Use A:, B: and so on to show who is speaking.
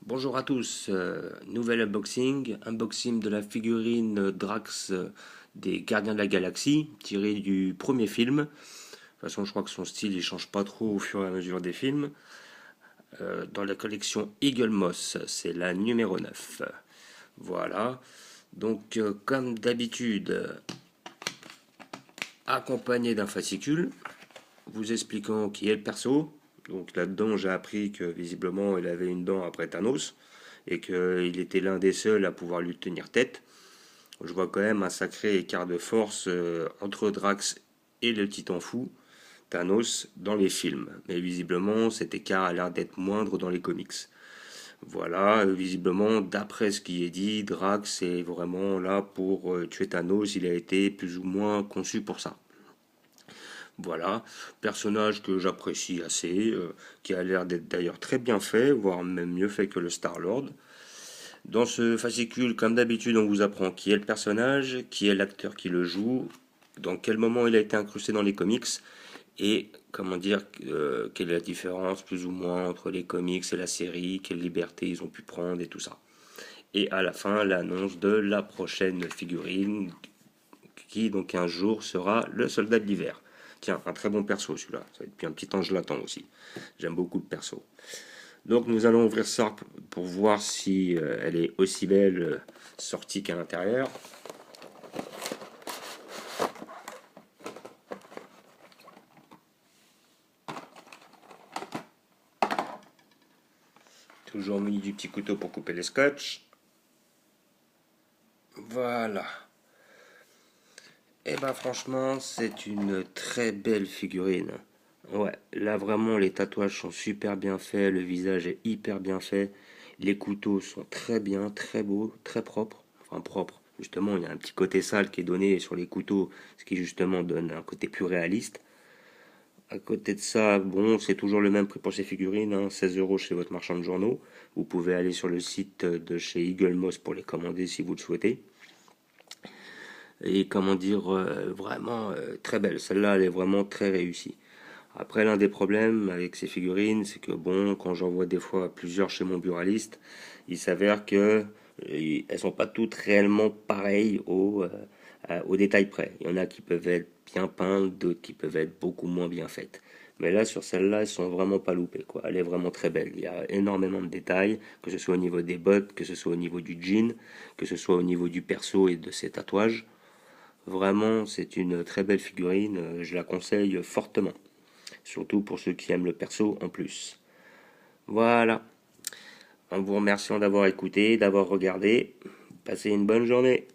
A: Bonjour à tous, nouvel unboxing de la figurine Drax des Gardiens de la Galaxie, tirée du premier film. De toute façon, je crois que son style il change pas trop au fur et à mesure des films. Dans la collection Eagle Moss, c'est la numéro 9. Voilà, donc comme d'habitude, accompagné d'un fascicule, vous expliquant qui est le perso. Donc là-dedans, j'ai appris que visiblement, il avait une dent après Thanos et qu'il était l'un des seuls à pouvoir lui tenir tête. Je vois quand même un sacré écart de force entre Drax et le Titan fou, Thanos, dans les films. Mais visiblement, cet écart a l'air d'être moindre dans les comics. Voilà, visiblement, d'après ce qui est dit, Drax est vraiment là pour tuer Thanos. Il a été plus ou moins conçu pour ça. Voilà, personnage que j'apprécie assez, qui a l'air d'être d'ailleurs très bien fait, voire même mieux fait que le Star-Lord. Dans ce fascicule, comme d'habitude, on vous apprend qui est le personnage, qui est l'acteur qui le joue, dans quel moment il a été incrusté dans les comics, et comment dire, quelle est la différence plus ou moins entre les comics et la série, quelle liberté ils ont pu prendre et tout ça. Et à la fin, l'annonce de la prochaine figurine, qui donc un jour sera le soldat de l'hiver. Tiens, un très bon perso celui-là, ça va être puis un petit ange latent aussi. J'aime beaucoup le perso. Donc nous allons ouvrir ça pour voir si elle est aussi belle sortie qu'à l'intérieur. Toujours mis du petit couteau pour couper les scotch. Voilà. Et ben franchement, c'est une très belle figurine. Ouais, là vraiment les tatouages sont super bien faits, le visage est hyper bien fait, les couteaux sont très bien, très beaux, très propres. Enfin propres. Justement, il y a un petit côté sale qui est donné sur les couteaux, ce qui justement donne un côté plus réaliste. À côté de ça, bon, c'est toujours le même prix pour ces figurines, hein, 16 euros chez votre marchand de journaux. Vous pouvez aller sur le site de chez Eagle Moss pour les commander si vous le souhaitez. Et comment dire, vraiment très belle. Celle-là, elle est vraiment très réussie. Après, l'un des problèmes avec ces figurines, c'est que bon, quand j'en vois des fois plusieurs chez mon buraliste, il s'avère que elles sont pas toutes réellement pareilles au détail près. Il y en a qui peuvent être bien peintes, d'autres qui peuvent être beaucoup moins bien faites. Mais là, sur celle-là, elles sont vraiment pas loupées, quoi. Elle est vraiment très belle. Il y a énormément de détails, que ce soit au niveau des bottes, que ce soit au niveau du jean, que ce soit au niveau du perso et de ses tatouages. Vraiment, c'est une très belle figurine. Je la conseille fortement. Surtout pour ceux qui aiment le perso en plus. Voilà. En vous remerciant d'avoir écouté, d'avoir regardé. Passez une bonne journée.